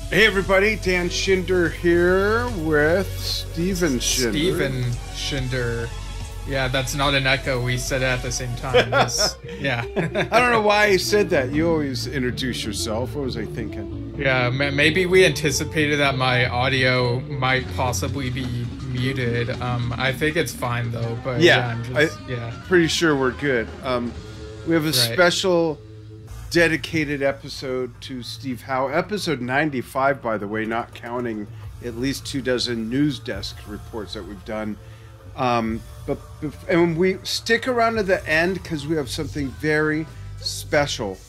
Hey everybody, Dan Schinder here with Steven Schinder. Steven Schinder. Yeah, that's not an echo. We said it at the same time. Yeah. I don't know why I said that. You always introduce yourself. What was I thinking? Yeah, maybe we anticipated that my audio might possibly be muted. I think it's fine though. But yeah, yeah. Pretty sure we're good. We have a special dedicated episode to Steve Howe, episode 95, by the way, not counting at least 24 news desk reports that we've done. And we stick around to the end because we have something very special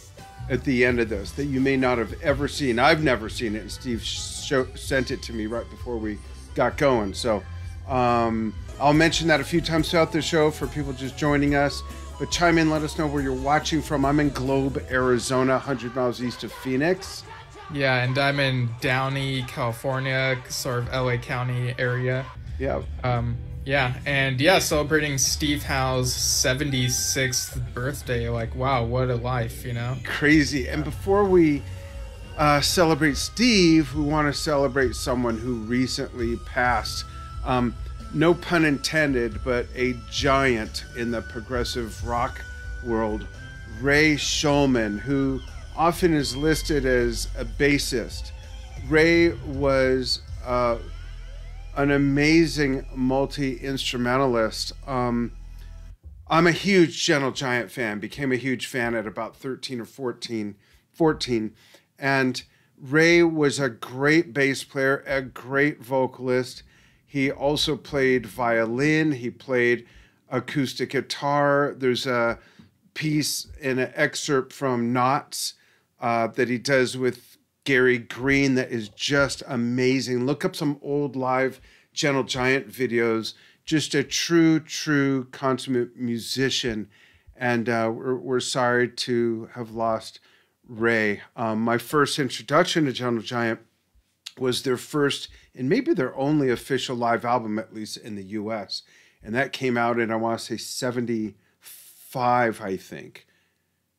at the end of this that you may not have ever seen. I've never seen it, and Steve sent it to me right before we got going. So I'll mention that a few times throughout the show for people just joining us. But chime in, let us know where you're watching from. I'm in Globe, Arizona, 100 miles east of Phoenix. Yeah, and I'm in Downey, California, sort of LA County area. Yeah. Celebrating Steve Howe's 76th birthday. Like, wow, what a life, you know? Crazy. And before we celebrate Steve, we want to celebrate someone who recently passed. No pun intended, but a giant in the progressive rock world, Ray Shulman, who often is listed as a bassist. Ray was an amazing multi-instrumentalist. I'm a huge Gentle Giant fan, became a huge fan at about 13 or 14. And Ray was a great bass player, a great vocalist. He also played violin. He played acoustic guitar. There's a piece in an excerpt from Knots that he does with Gary Green that is just amazing. Look up some old live Gentle Giant videos. Just a true consummate musician. And we're sorry to have lost Ray. My first introduction to Gentle Giant was their first and maybe their only official live album, at least in the US. And that came out in, I want to say 75, I think,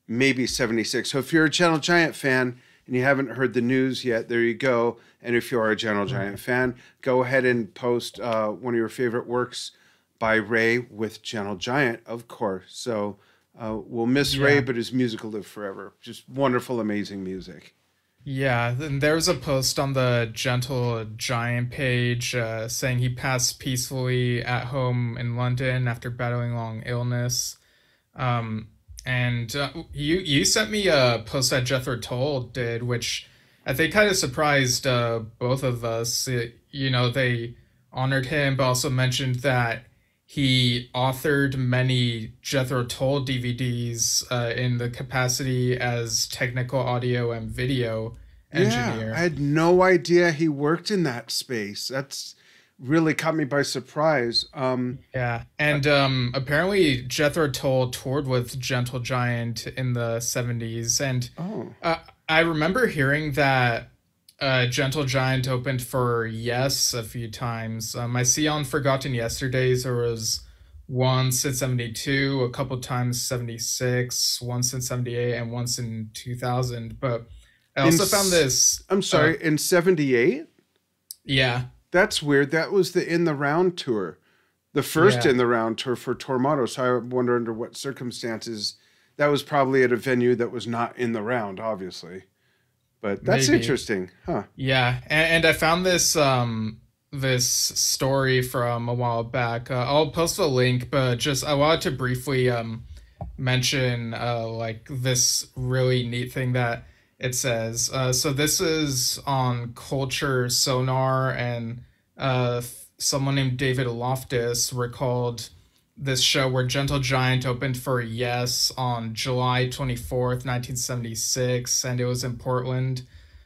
maybe 76. So if you're a Gentle Giant fan and you haven't heard the news yet, there you go. And if you are a Gentle Giant fan, go ahead and post one of your favorite works by Ray with Gentle Giant, of course. So we'll miss Ray, but his music will live forever. Just wonderful, amazing music. Yeah, and there was a post on the Gentle Giant page saying he passed peacefully at home in London after battling long illness. You sent me a post that Jethro Tull did, which I think kind of surprised both of us. They honored him, but also mentioned that he authored many Jethro Tull DVDs in the capacity as technical audio and video engineer. Yeah, I had no idea he worked in that space. That's really caught me by surprise. Apparently Jethro Tull toured with Gentle Giant in the 70s. And I remember hearing that Gentle Giant opened for Yes a few times. I see on Forgotten Yesterdays there was once in 72, a couple times 76, once in 78, and once in 2000. But I also found this... I'm sorry, in 78? Yeah. That's weird. That was the In the Round tour. The first In the Round tour for Tormato. So I wonder under what circumstances. That was probably at a venue that was not in the round, obviously. But that's interesting, huh? Yeah, and I found this this story from a while back. I'll post a link, but just I wanted to briefly mention like this really neat thing that it says. So this is on Culture Sonar, and someone named David Loftus recalled this show where Gentle Giant opened for Yes on July 24th, 1976, and it was in Portland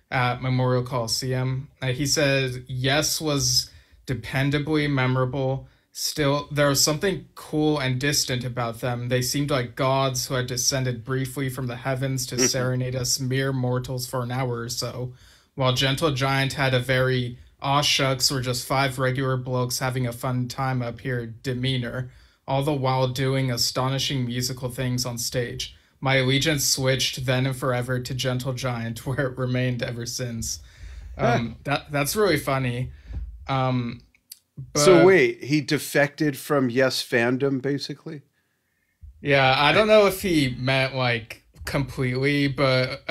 at Memorial Coliseum. He said Yes was dependably memorable. Still, there was something cool and distant about them. They seemed like gods who had descended briefly from the heavens to serenade us mere mortals for an hour or so, while Gentle Giant had a very aw shucks, we're just five regular blokes having a fun time up here demeanor, all the while doing astonishing musical things on stage. My allegiance switched then and forever to Gentle Giant, where it remained ever since. That's really funny. Um, So but wait, he defected from Yes Fandom, basically? yeah, I don't know if he meant like completely, but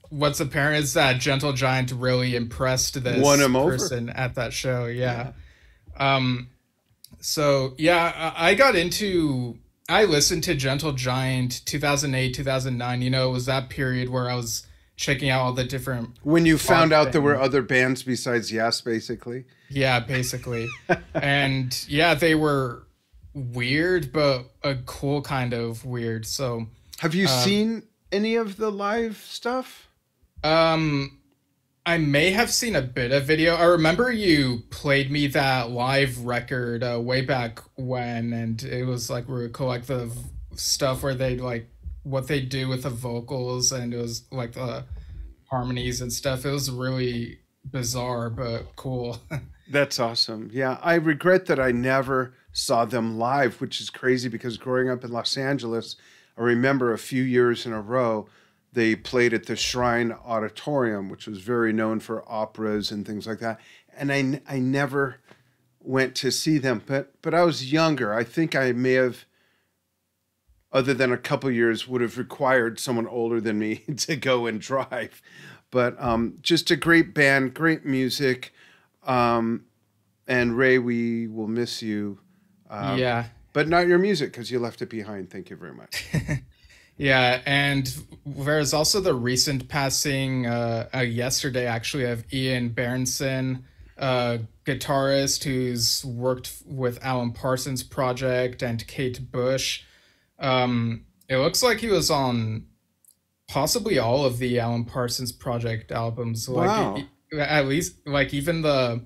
what's apparent is that Gentle Giant really impressed Won this him over? person at that show. Yeah. Yeah. Um, so yeah, I got into. I listened to Gentle Giant 2008, 2009. You know, it was that period where I was checking out all the different When you prog found out there were bands. other bands besides Yes, basically? Yeah, basically. And yeah, they were weird, but a cool kind of weird. So, Have you um, seen any of the live stuff? um, I may have seen a bit of video. I remember you played me that live record way back when, and it was like really cool, like the stuff where they like what they do with the vocals, and it was like the harmonies and stuff. It was really bizarre but cool. That's awesome. Yeah, I regret that I never saw them live, which is crazy because growing up in Los Angeles, I remember a few years in a row they played at the Shrine Auditorium, which was very known for operas and things like that. And I never went to see them, but I was younger. I think I may have, other than a couple years, would have required someone older than me to go and drive. But just a great band, great music. Um, and Ray, we will miss you, uh, Yeah. but not your music because you left it behind. Thank you very much. Yeah, and there's also the recent passing yesterday actually of Ian Berenson, guitarist who's worked with Alan Parsons Project and Kate Bush. It looks like he was on possibly all of the Alan Parsons Project albums. Like Wow. at least like even the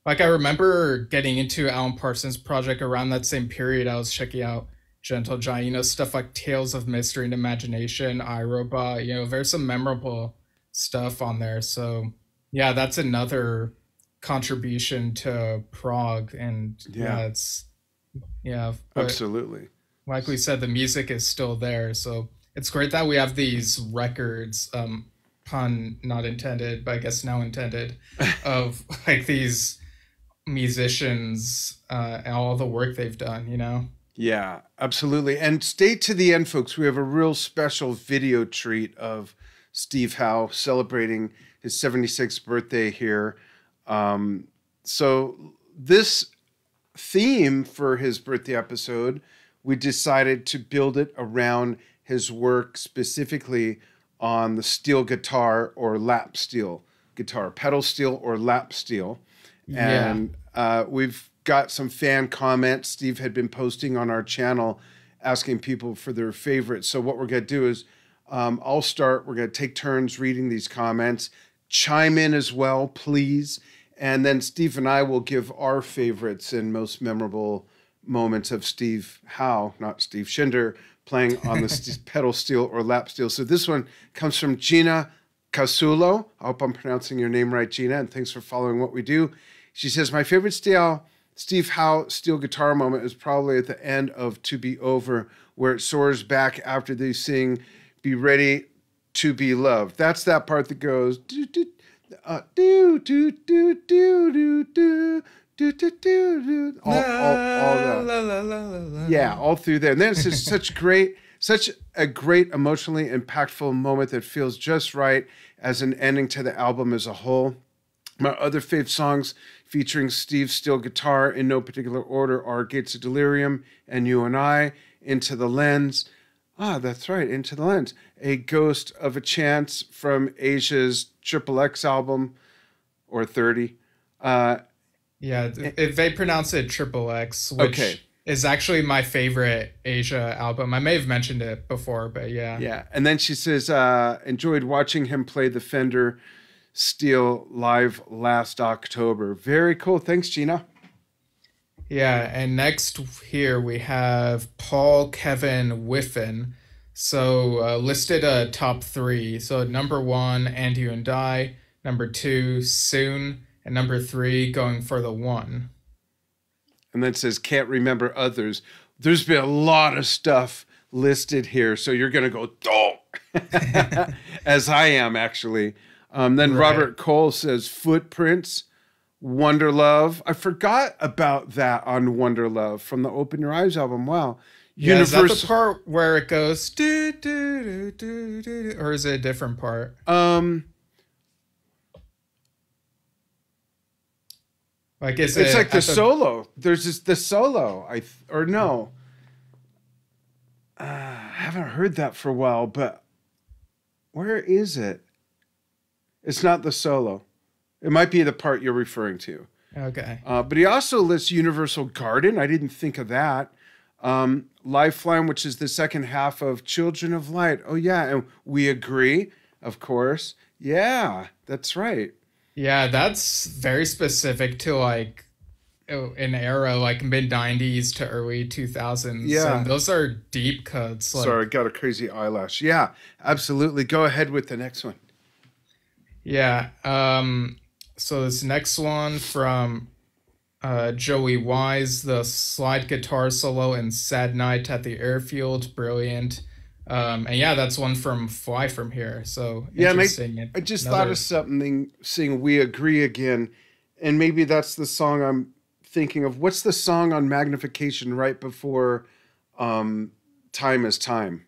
like I remember getting into Alan Parsons Project around that same period. I was checking out Gentle Giant, you know, stuff like Tales of Mystery and Imagination, iRobot. You know, there's some memorable stuff on there. So yeah, that's another contribution to prog, and Yeah, yeah, it's yeah, but absolutely. like we said, the music is still there. So it's great that we have these records, pun not intended, but I guess now intended, of like these musicians and all the work they've done, you know? Yeah, absolutely. And stay to the end, folks. We have a real special video treat of Steve Howe celebrating his 76th birthday here. Um, so, this theme for his birthday episode, we decided to build it around his work specifically on the steel guitar or lap steel guitar, pedal steel or lap steel. Yeah. And we've got some fan comments Steve had been posting on our channel asking people for their favorites. So, what we're going to do is I'll start. We're going to take turns reading these comments. Chime in as well, please. And then Steve and I will give our favorites and most memorable moments of Steve Howe, not Steve Shinder, playing on the pedal steel or lap steel. So this one comes from Gina Casulo. I hope I'm pronouncing your name right, Gina, and thanks for following what we do. She says, my favorite Steve Howe steel guitar moment is probably at the end of To Be Over, where it soars back after they sing Be Ready to Be Loved. That's that part that goes do do do do do do do do do do do, all La, that. la, la, la, la, Yeah, la. all through there. And then it's just such a great emotionally impactful moment that feels just right as an ending to the album as a whole. My other fave songs featuring Steve's steel guitar in no particular order are Gates of Delirium and You and I, Into the Lens. Ah, that's right, Into the Lens. A Ghost of a Chance from Asia's Triple X album, or 30. Uh, Yeah, if they pronounce it Triple X, okay, which is actually my favorite Asia album. I may have mentioned it before, but yeah. yeah. And then she says, enjoyed watching him play the Fender Steel live last October. Very cool. Thanks, Gina. Yeah, and next here we have Paul Kevin Whiffen. So listed a top three. So number one, And You and I. Number two, Soon. And number three, Going for the One. And then it says, can't remember others. There's been a lot of stuff listed here. So you're going to go, oh, as I am actually. Then Right. Robert Cole says Footprints, Wonder Love. I forgot about that on Wonder Love from the Open Your Eyes album. Wow. Yeah, is that the part where it goes do, do, do, do, do, or is it a different part? Like, is It's it like the at solo. There's just the solo. Or no. I haven't heard that for a while, but where is it? It's not the solo. It might be the part you're referring to. Okay. But he also lists Universal Garden. I didn't think of that. Lifeline, which is the second half of Children of Light. Oh, yeah. And We Agree, of course. Yeah, that's right. Yeah, that's very specific to like an era like mid 90s to early 2000s. Yeah. And those are deep cuts. Like, Sorry, I got a crazy eyelash. Yeah, absolutely. Go ahead with the next one. yeah. So this next one from Joey Wise, the slide guitar solo in Sad Night at the Airfield, brilliant. And yeah, that's one from Fly From Here. So Yeah, and interesting. I just thought of something saying We Agree again, and maybe that's the song I'm thinking of. What's the song on Magnification right before Time is Time?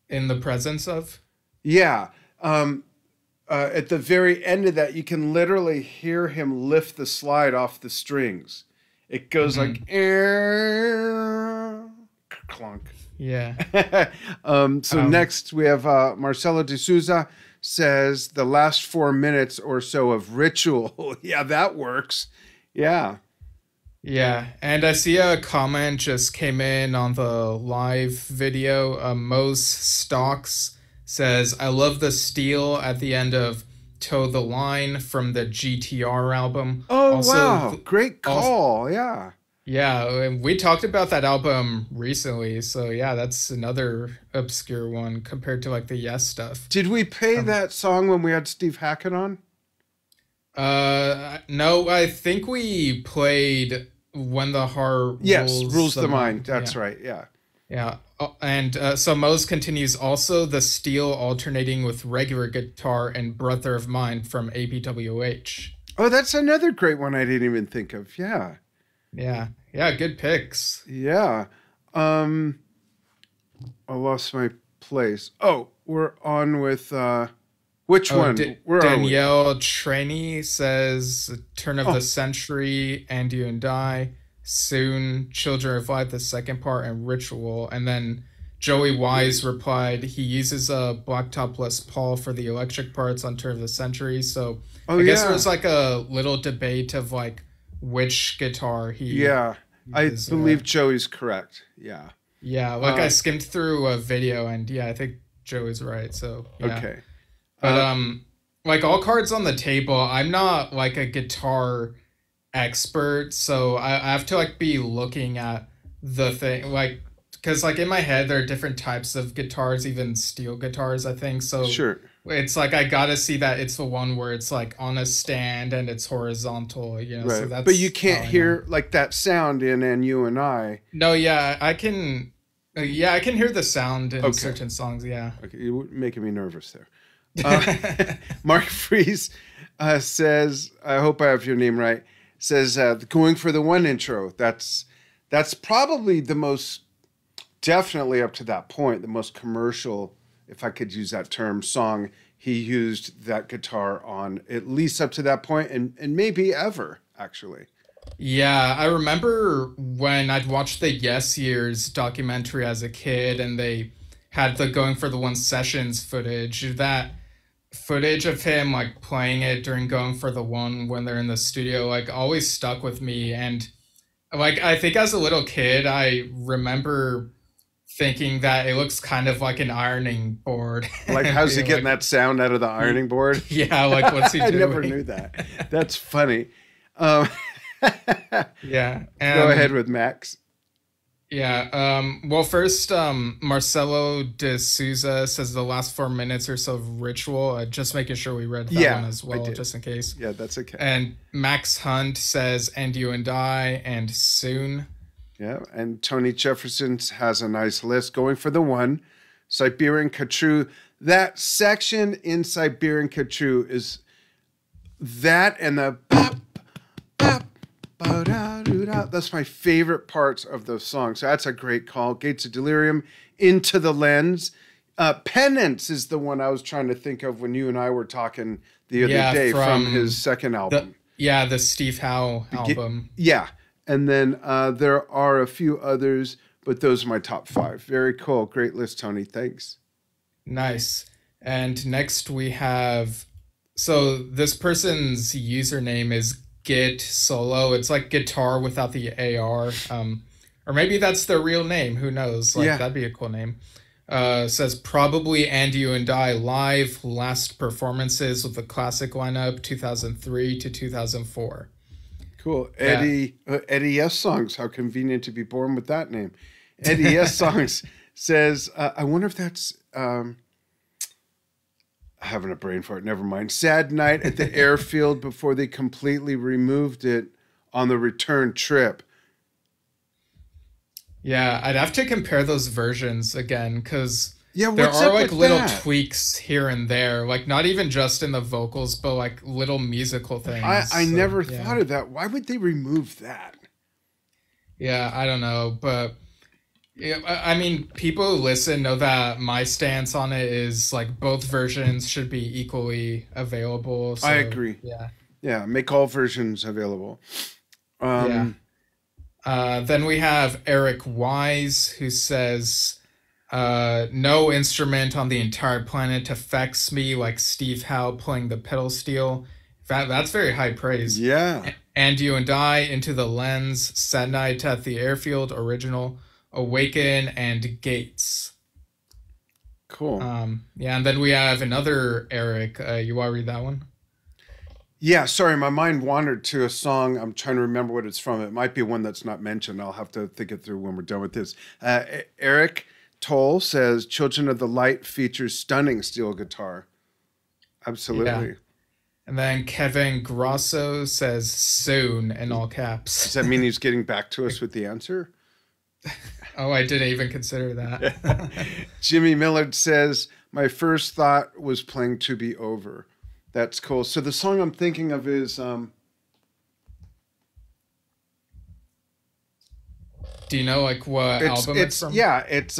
In the presence of? Yeah. At the very end of that, you can literally hear him lift the slide off the strings. It goes like clunk. Yeah. Next we have Marcelo de Souza says the last 4 minutes or so of Ritual. Yeah, that works. Yeah. Yeah, and I see a comment just came in on the live video. Mose Stocks says, I love the steel at the end of Toe the Line from the GTR album. Oh, Also, wow. Great call. Yeah. Yeah, and we talked about that album recently, so yeah, that's another obscure one compared to like the Yes stuff. Did we play that song when we had Steve Hackett on? No, I think we played When the Heart Rules the Mind. That's right. Yeah. Yeah. And so Mose continues, also the steel alternating with regular guitar and Brother of Mine from ABWH. Oh, that's another great one I didn't even think of. Yeah. Yeah. Yeah, good picks. Yeah. I lost my place. Oh, we're on with which one? Where Danielle Traney says Turn of the Century, And You and I, Soon, Children of Light, the second part, and Ritual. And then Joey Wise replied he uses a Blacktop Les Paul for the electric parts on Turn of the Century. So I guess there was like a little debate of like which guitar he uses, I believe Joey's correct. Yeah. Yeah, like I skimmed through a video and yeah, I think Joey's right. So yeah. Okay. But like all cards on the table, I'm not like a guitar expert, so I have to like be looking at the thing, like because like in my head there are different types of guitars, even steel guitars, I think. So sure, it's like I gotta see that it's the one where it's like on a stand and it's horizontal, you know. Right. So that's but you can't hear like that sound in And You and I. No, yeah, I can. Yeah, I can hear the sound in certain songs. Yeah. Okay, you're making me nervous there. Mark Fries says, I hope I have your name right, says Going for the One intro. That's probably the most, definitely up to that point, the most commercial, if I could use that term, song he used that guitar on, at least up to that point, and maybe ever, actually. Yeah, I remember when I'd watched the Yes Years documentary as a kid and they had the Going for the One sessions footage. That footage of him like playing it during Going for the One when they're in the studio like always stuck with me. And like I think as a little kid I remember thinking that it looks kind of like an ironing board. Like how's he getting that sound out of the ironing board? Yeah, like what's he doing? I never knew that. That's funny. Yeah. Go ahead with Max. Yeah. Well, first, Marcelo de Souza says the last 4 minutes or so of Ritual. Just making sure we read that one as well, just in case. Yeah, that's okay. And Max Hunt says And You and I and Soon. Yeah, and Tony Jefferson has a nice list. Going for the One, Siberian Khatru. That section in Siberian Khatru is that and the pop, pop, ba-da-doo-da. That's my favorite parts of the song. So that's a great call. Gates of Delirium, Into the Lens. Penance is the one I was trying to think of when you and I were talking the other day from his second album. The Steve Howe album. Yeah. And then there are a few others, but those are my top 5. Very cool. Great list, Tony. Thanks. Nice. And next we have, so this person's username is Git Solo. It's like guitar without the AR. Or maybe that's their real name. Who knows? Like, that'd be a cool name. Says probably And You and I live, last performances with the classic lineup 2003 to 2004. Cool. Eddie S. Songs. How convenient to be born with that name. Eddie S. Songs says, I wonder if that's having a brain fart. Never mind. Sad night at the airfield before they completely removed it on the return trip. Yeah, I'd have to compare those versions again, because there are like little tweaks here and there, like not even just in the vocals, but like little musical things. I never thought of that. Why would they remove that? Yeah, I don't know, but I mean, people who listen know that my stance on it is like both versions should be equally available. So, I agree. Yeah, make all versions available. Then we have Eric Wise, who says, no instrument on the entire planet affects me like Steve Howe playing the pedal steel. That's very high praise. Yeah. And You and I, Into the Lens, Sad Night at the Airfield, Original, Awaken, and Gates. Cool. And then we have another Eric. You want to read that one? Yeah, sorry, my mind wandered to a song. I'm trying to remember what it's from. It might be one that's not mentioned. I'll have to think it through when we're done with this. Eric Toll says, Children of the Light features stunning steel guitar. Absolutely. Yeah. And then Kevin Grosso says, soon, in all caps. Does that mean he's getting back to us with the answer? Oh, I didn't even consider that. Jimmy Millard says, my first thought was playing To Be Over. That's cool. So the song I'm thinking of is do you know like what album it's from? Yeah, it's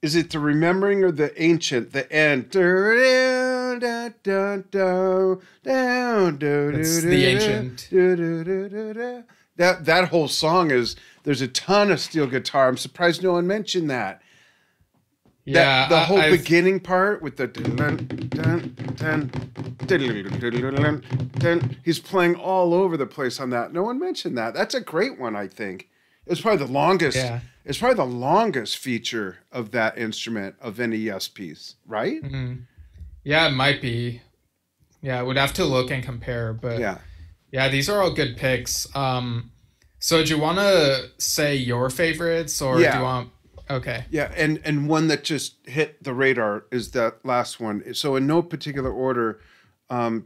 is it the Remembering or the Ancient? The end. It's the Ancient. That whole song there's a ton of steel guitar. I'm surprised no one mentioned that. Yeah, the whole beginning part with the dun, dun, dun, dun, he's playing all over the place on that. No one mentioned that. That's a great one, I think. It's probably the longest. Yeah. It's probably the longest feature of that instrument of any Yes piece, right? Mm-hmm. Yeah, it might be. Yeah, I would have to look and compare, but yeah, these are all good picks. So do you want to say your favorites, or do you want? Okay. Yeah, and one that just hit the radar is that last one. So in no particular order,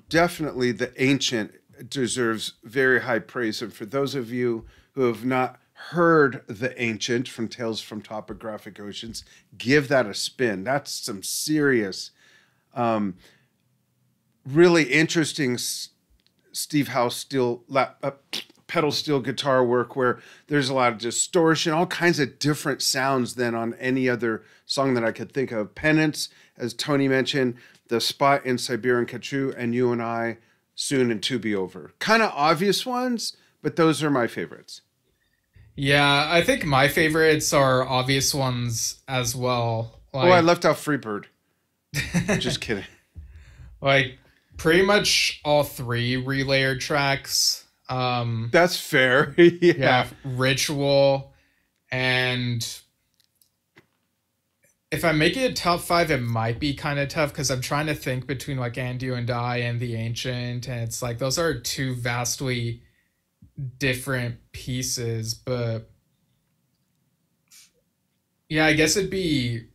definitely the Ancient deserves very high praise. And for those of you who have not heard the Ancient from Tales from Topographic Oceans, give that a spin. That's some serious, really interesting Steve Howe pedal steel guitar work where there's a lot of distortion, all kinds of different sounds than on any other song that I could think of. Penance, as Tony mentioned, the spot in Siberian Khatru, and You and I, Soon, and To Be Over. Kind of obvious ones, but those are my favorites. Yeah, I think my favorites are obvious ones as well. I left out Freebird. Just kidding. Like pretty much all 3 relayered tracks. That's fair. Yeah. Ritual, and if I make it a top 5, it might be kind of tough because I'm trying to think between like And You and I and The Ancient, and it's like those are 2 vastly different pieces. But yeah, I guess it'd be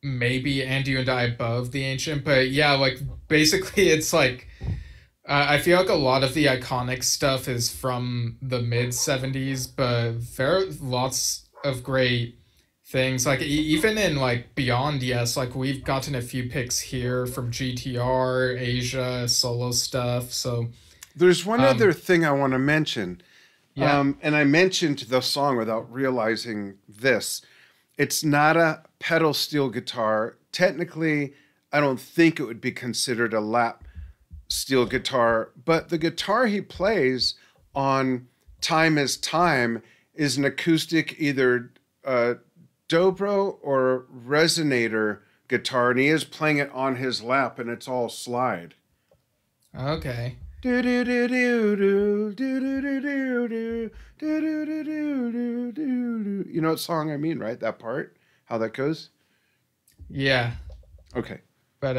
maybe And You and I above The Ancient, but yeah, like basically it's like I feel like a lot of the iconic stuff is from the mid 70s, but there are lots of great things. Like even in like Beyond Yes, like we've gotten a few picks here from GTR, Asia, solo stuff. So There's one other um thing I want to mention. yeah. And I mentioned the song without realizing this. It's not a pedal steel guitar. Technically, I don't think it would be considered a lap steel guitar, but the guitar he plays on Time is Time is an acoustic, either dobro or resonator guitar, and he is playing it on his lap, and it's all slide. Okay. Do do do do do do do do do do do do do. You know what song I mean, right? That part, how that goes. Yeah. Okay. But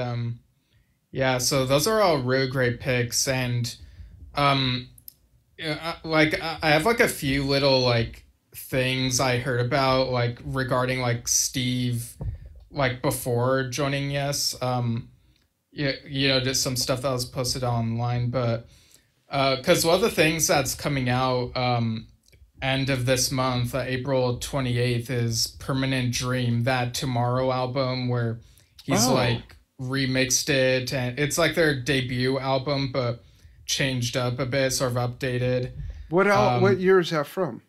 yeah, so those are all really great picks, and um yeah, like I have like a few little like things I heard about like regarding like Steve like before joining Yes. Yeah, just some stuff that was posted online, but because one of the things that's coming out end of this month, April 28th, is Permanent Dream, that Tomorrow album where he's Oh, like remixed it, and it's like their debut album but changed up a bit, sort of updated. what um year is that from?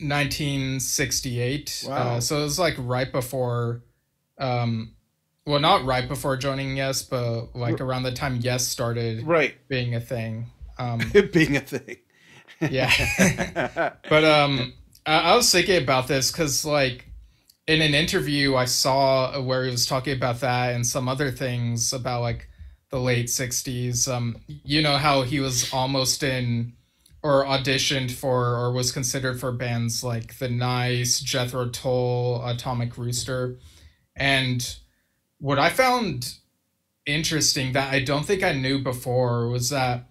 1968. Wow. So it was like right before, um well, not right before joining Yes, but like R- around the time Yes started right. being a thing. It being a thing. Yeah. But I was thinking about this because like in an interview I saw where he was talking about that and some other things about like the late 60s. You know how he was almost in or auditioned for or was considered for bands like The Nice, Jethro Tull, Atomic Rooster. And what I found interesting that I don't think I knew before was that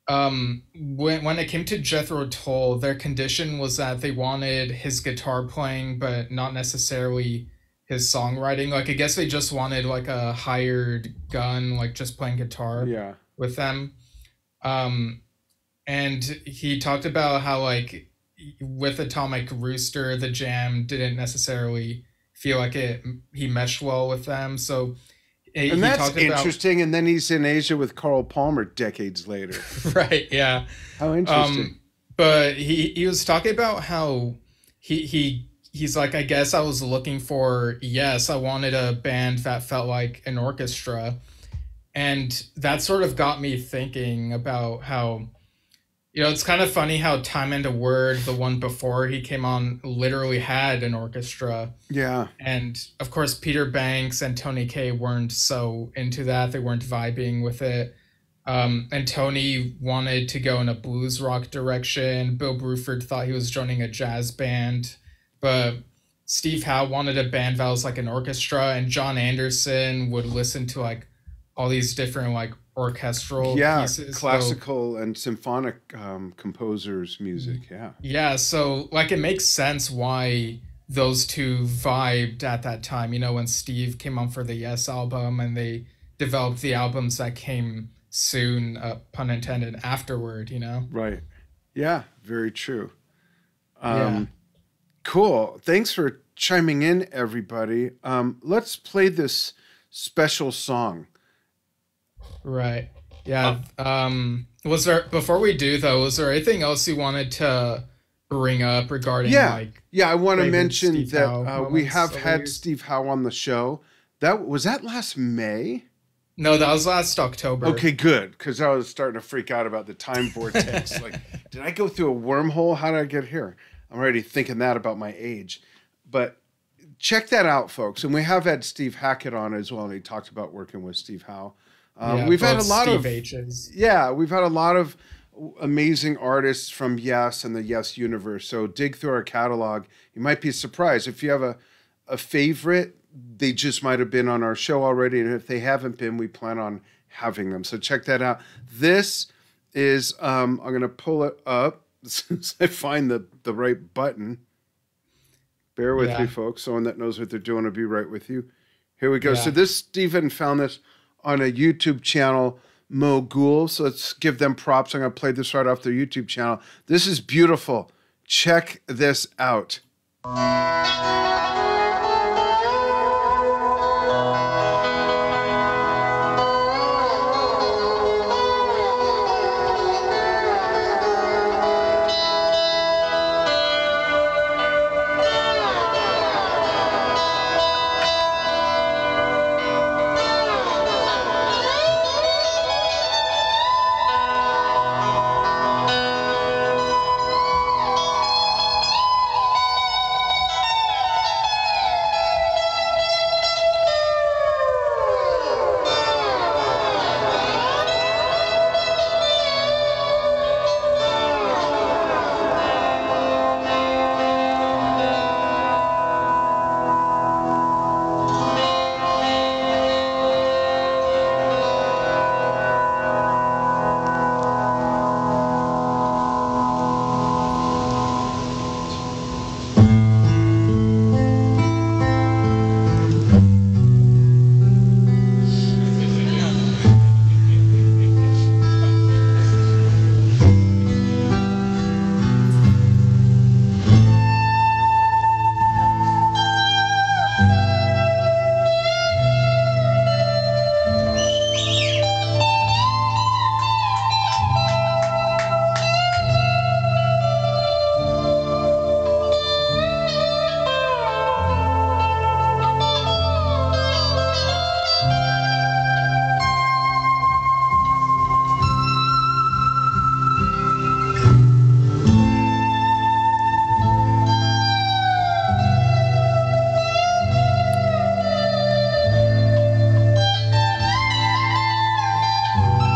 when it came to Jethro Tull, their condition was that they wanted his guitar playing, but not necessarily his songwriting. Like I guess they just wanted like a hired gun, like just playing guitar Yeah. with them. Um, and he talked about how like with Atomic Rooster, the jam didn't necessarily feel like it he meshed well with them. So And he that's talked about interesting. And then he's in Asia with Carl Palmer decades later. right, yeah. How interesting. Um, but he was talking about how he's like, I guess I was looking for, yes, I wanted a band that felt like an orchestra, and that sort of got me thinking about how, it's kind of funny how Time and a Word, the one before he came on, literally had an orchestra. Yeah. And of course, Peter Banks and Tony Kaye weren't so into that. They weren't vibing with it. And Tony wanted to go in a blues rock direction. Bill Bruford thought he was joining a jazz band. But Steve Howe wanted a band that was like an orchestra. And John Anderson would listen to like all these different like orchestral Yeah. pieces. So Classical and symphonic composers' music. Yeah. yeah, so like it makes sense why those two vibed at that time, when Steve came on for the Yes album and they developed the albums that came soon, pun intended, afterward. Right. Yeah. Very true. Yeah, Cool. Thanks for chiming in, everybody. Let's play this special song. right. Uh, Yeah. Was there, before we do though, was there anything else you wanted to bring up regarding yeah. like Yeah. I want to favorite mention Steve that Howe we moments have over the had years? Steve Howe on the show. That was that last May? No, that was last October. Okay, good. Because I was starting to freak out about the time vortex. Like, did I go through a wormhole? How did I get here? I'm already thinking that about my age. But check that out, folks. And we have had Steve Hackett on as well, and he talked about working with Steve Howe. Yeah, We've had a both lot Steve of H's. yeah, we've had a lot of amazing artists from Yes and the Yes universe. So dig through our catalog. You might be surprised if you have a favorite. They just might have been on our show already, and if they haven't been, we plan on having them. So check that out. This is I'm gonna pull it up as soon as I find the right button. Bear with me, Yeah, folks. Someone that knows what they're doing will be right with you. Here we go. So yeah. this Stephen found this on a YouTube channel, Mogul. So let's give them props. I'm gonna play this right off their YouTube channel. This is beautiful. Check this out.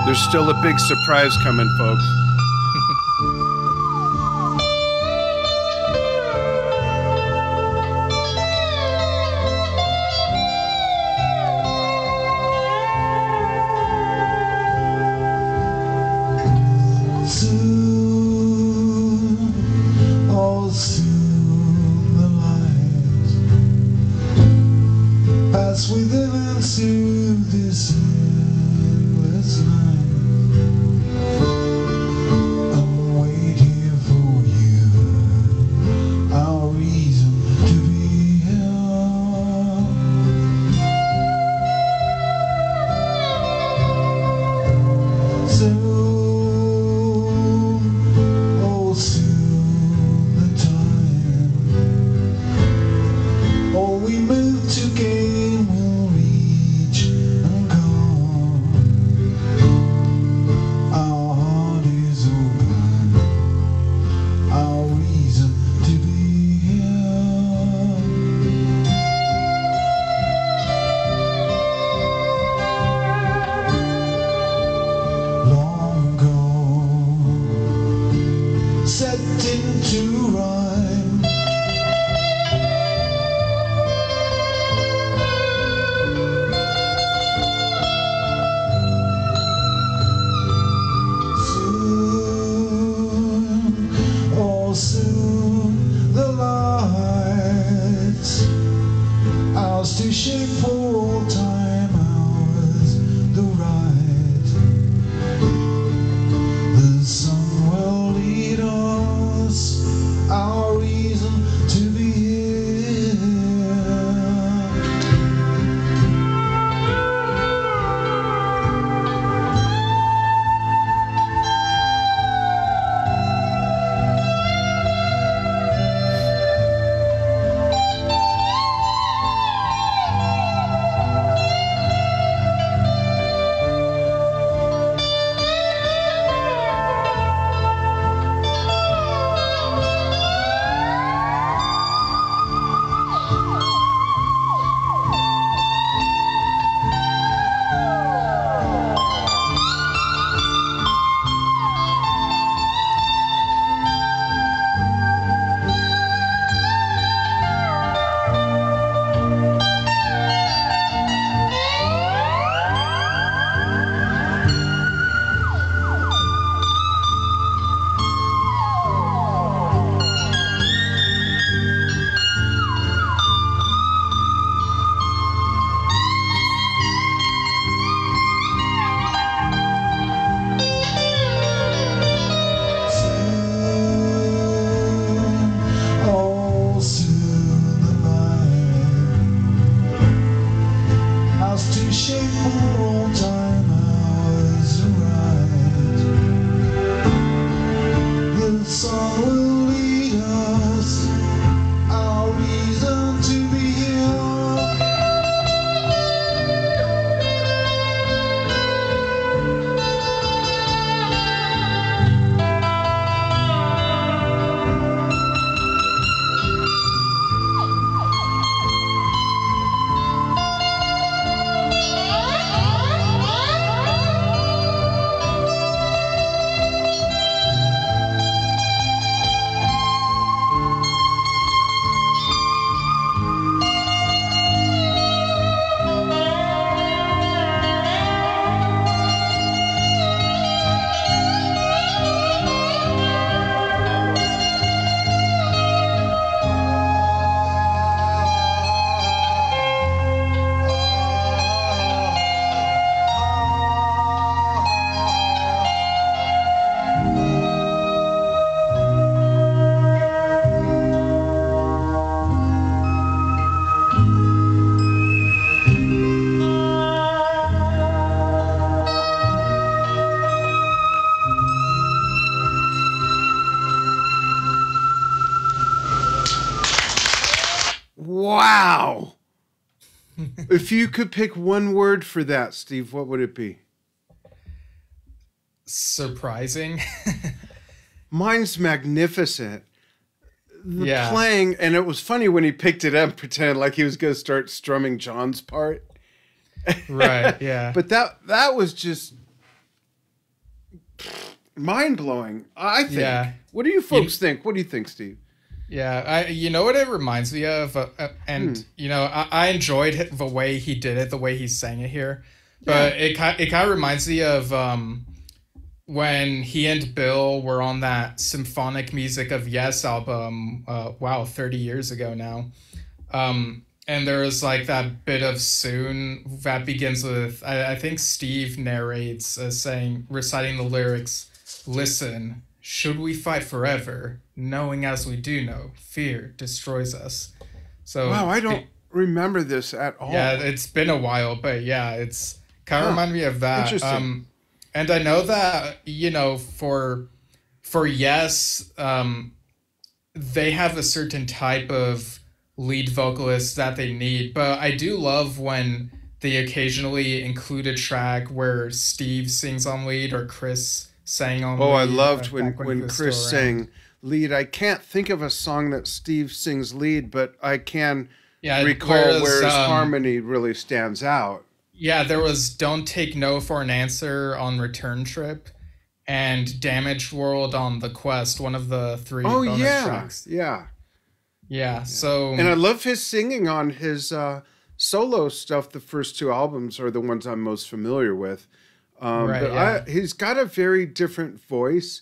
There's still a big surprise coming, folks. Wow. If you could pick one word for that, Steve, what would it be? Surprising. Mine's magnificent. The playing, and it was funny when he picked it up, pretending like he was going to start strumming John's part. Right, yeah. But that was just mind blowing. I think. Yeah. What do you folks think? What do you think, Steve? Yeah, you know what it reminds me of, and you know, I enjoyed the way he did it, the way he sang it here, but it kind of reminds me of when he and Bill were on that Symphonic Music of Yes album. Wow, 30 years ago now. And there was like that bit of Soon that begins with I think Steve narrates reciting the lyrics. Listen. Should we fight forever, knowing as we do know, fear destroys us. So wow, I don't remember this at all. Yeah, it's been a while, but yeah, it's kind of remind me of that. Interesting. And I know that, you know, for Yes, they have a certain type of lead vocalist that they need, but I do love when they occasionally include a track where Steve sings on lead or Chris sang on lead. I loved when Chris sang lead. I can't think of a song that Steve sings lead, but I can recall where his harmony really stands out. Yeah, there was Don't Take No for an Answer on Return Trip and Damaged World on The Quest, one of the 3 bonus tracks. Yeah, so... And I love his singing on his solo stuff. The first 2 albums are the ones I'm most familiar with. He's got a very different voice.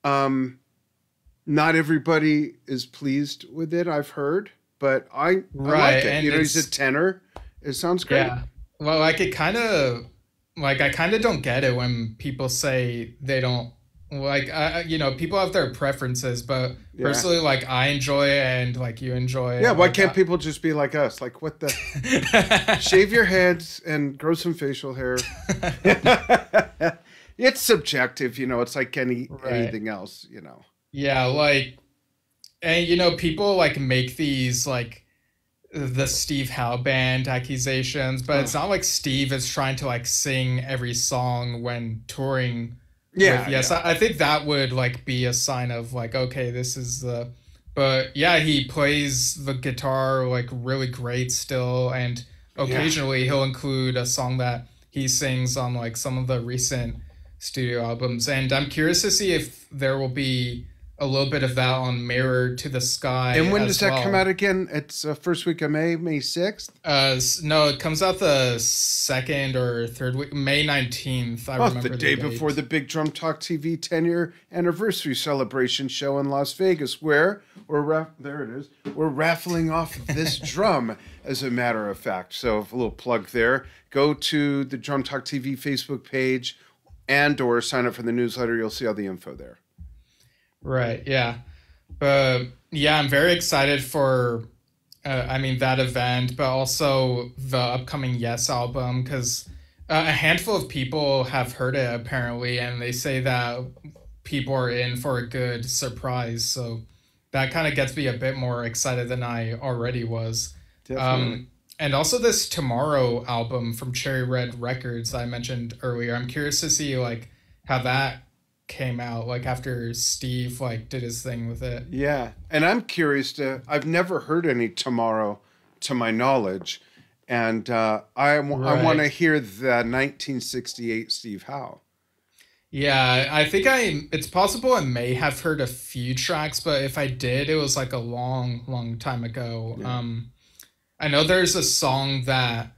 Not everybody is pleased with it, I've heard, but I like it. You know, he's a tenor. It sounds great. Yeah. Well, like I kind of don't get it when people say they don't like. You know, people have their preferences, but personally, like I enjoy it and like you enjoy it. Yeah, why can't people just be like us? Like, what the? Shave your heads and grow some facial hair. It's subjective, you know. It's like anything else, you know. Yeah, like, and you know, people like make these like the Steve Howe Band accusations, but it's not like Steve is trying to like sing every song when touring. I think that would like be a sign of like, okay, this is the, but yeah, he plays the guitar like really great still, and occasionally he'll include a song that he sings on like some of the recent studio albums, and I'm curious to see if there will be a little bit of that on Mirror to the Sky. And when does that come out again? It's first week of May 6th? No, it comes out the second or third week, May 19th. I remember the day before the big Drum Talk TV 10-year anniversary celebration show in Las Vegas, where there it is. We're raffling off this drum, as a matter of fact. So a little plug there. Go to the Drum Talk TV Facebook page and/or sign up for the newsletter. You'll see all the info there. Right, yeah. But yeah, I'm very excited for, that event, but also the upcoming Yes album, because a handful of people have heard it apparently, and they say that people are in for a good surprise. So that kind of gets me a bit more excited than I already was. Definitely. And also this Tomorrow album from Cherry Red Records I mentioned earlier. I'm curious to see like how that came out, like after Steve like did his thing with it. Yeah, and I'm curious I've never heard any Tomorrow to my knowledge, and I want to hear the 1968 Steve Howe. Yeah, I think it's possible I may have heard a few tracks, but if I did, it was like a long time ago. Yeah. I know there's a song that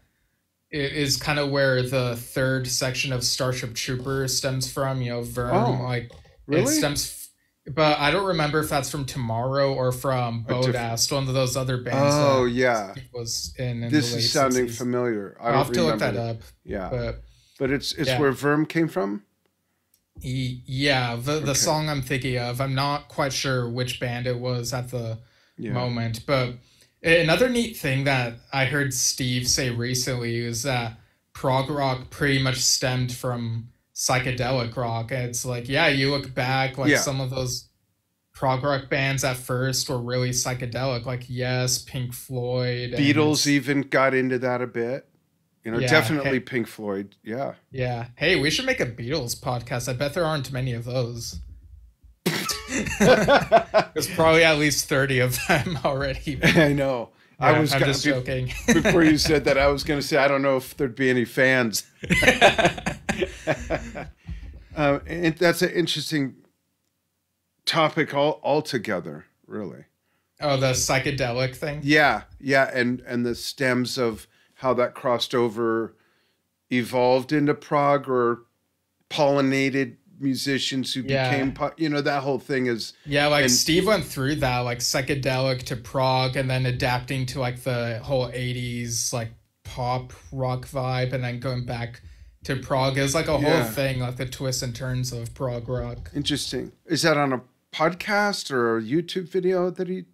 is kind of where the third section of Starship Troopers stems from, you know, Verm. Really? It stems, but I don't remember if that's from Tomorrow or from Bodast, one of those other bands. Oh, yeah. Was in this is sounding familiar. I'll have to look that up. Yeah. But it's where Verm came from? Yeah, the song I'm thinking of. I'm not quite sure which band it was at the moment, but another neat thing that I heard Steve say recently is that prog rock pretty much stemmed from psychedelic rock. And it's like, yeah, you look back, like some of those prog rock bands at first were really psychedelic, like Yes, Pink Floyd. Beatles even got into that a bit. You know, definitely Pink Floyd. Yeah. Yeah. Hey, we should make a Beatles podcast. I bet there aren't many of those. There's probably at least 30 of them already. I know. Yeah, I'm just joking. Before you said that, I was going to say, I don't know if there'd be any fans. And that's an interesting topic altogether, really. Oh, the psychedelic thing? Yeah, yeah, and the stems of how that crossed over, evolved into prog, or pollinated musicians who became, that whole thing is. Yeah, like and Steve went through that, like psychedelic to prog, and then adapting to like the whole 80s like pop rock vibe, and then going back to prog. It was like a whole thing, like the twists and turns of prog rock. Interesting. Is that on a podcast or a YouTube video that he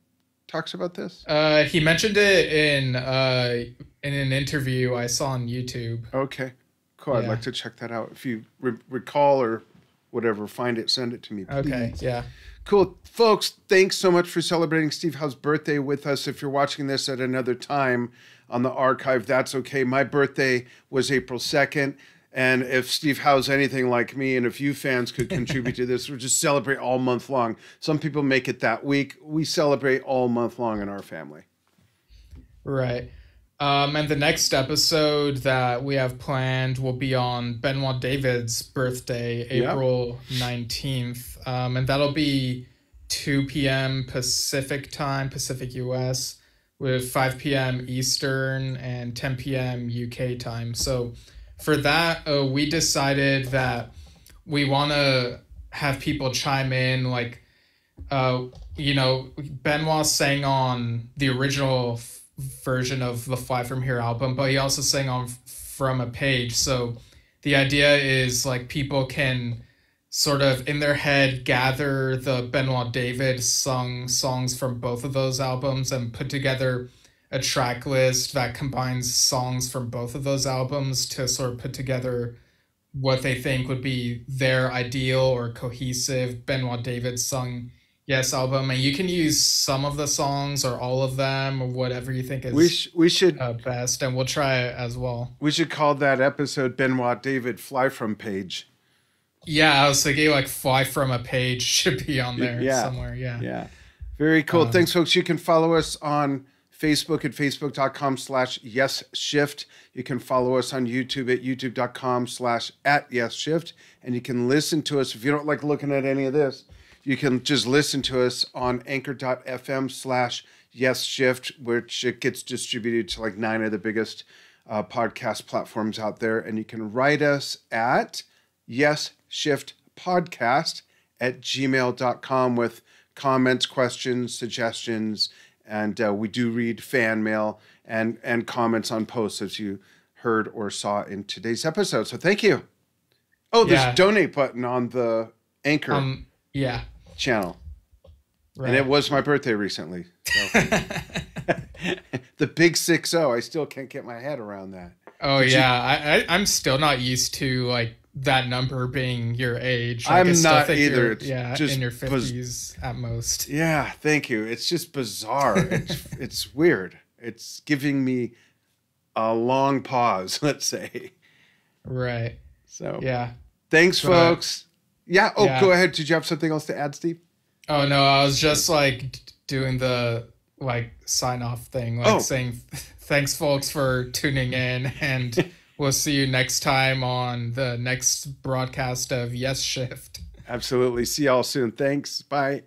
talks about this? He mentioned it in an interview I saw on YouTube. Okay, cool. I'd like to check that out. If you recall or whatever, find it, send it to me, please. Okay, yeah. Cool. Folks, thanks so much for celebrating Steve Howe's birthday with us. If you're watching this at another time on the archive, that's okay. My birthday was April 2nd. And if Steve Howe's anything like me, and if you fans could contribute to this, we'll just celebrate all month long. Some people make it that week. We celebrate all month long in our family. Right. And the next episode that we have planned will be on Benoit David's birthday, April 19th. And that'll be 2 p.m. Pacific time, Pacific US, with 5 p.m. Eastern and 10 p.m. UK time. So for that, we decided that we want to have people chime in, like, Benoit sang on the original version of the Fly From Here album, but he also sang on From a Page. So the idea is like people can sort of in their head gather the Benoit David songs from both of those albums and put together a track list that combines songs from both of those albums to sort of put together what they think would be their ideal or cohesive Benoit David sung Yes album. And you can use some of the songs or all of them or whatever you think is we should best, and we'll try it as well. We should call that episode Benoit David Fly From Page. Yeah, I was thinking like Fly From a Page should be on there somewhere. Yeah. Very cool. Thanks, folks. You can follow us on Facebook at facebook.com/YesShift. You can follow us on YouTube at youtube.com/@YesShift. And you can listen to us. If you don't like looking at any of this, you can just listen to us on anchor.fm/YesShift, which it gets distributed to like 9 of the biggest podcast platforms out there. And you can write us at yesshiftpodcast@gmail.com with comments, questions, suggestions. And we do read fan mail and comments on posts, as you heard or saw in today's episode. So thank you. Oh, there's a donate button on the Anchor channel. Right. And it was my birthday recently. So. The big 60. I still can't get my head around that. Oh, I'm still not used to like that number being your age. Like, I'm not either. It's just in your 50s at most. Yeah, thank you. It's just bizarre. It's weird. It's giving me a long pause, let's say. Right. So thanks, folks. Go ahead. Did you have something else to add, Steve? Oh no, I was just like doing the like sign off thing, like saying thanks, folks, for tuning in, and we'll see you next time on the next broadcast of Yes Shift. Absolutely. See y'all soon. Thanks. Bye.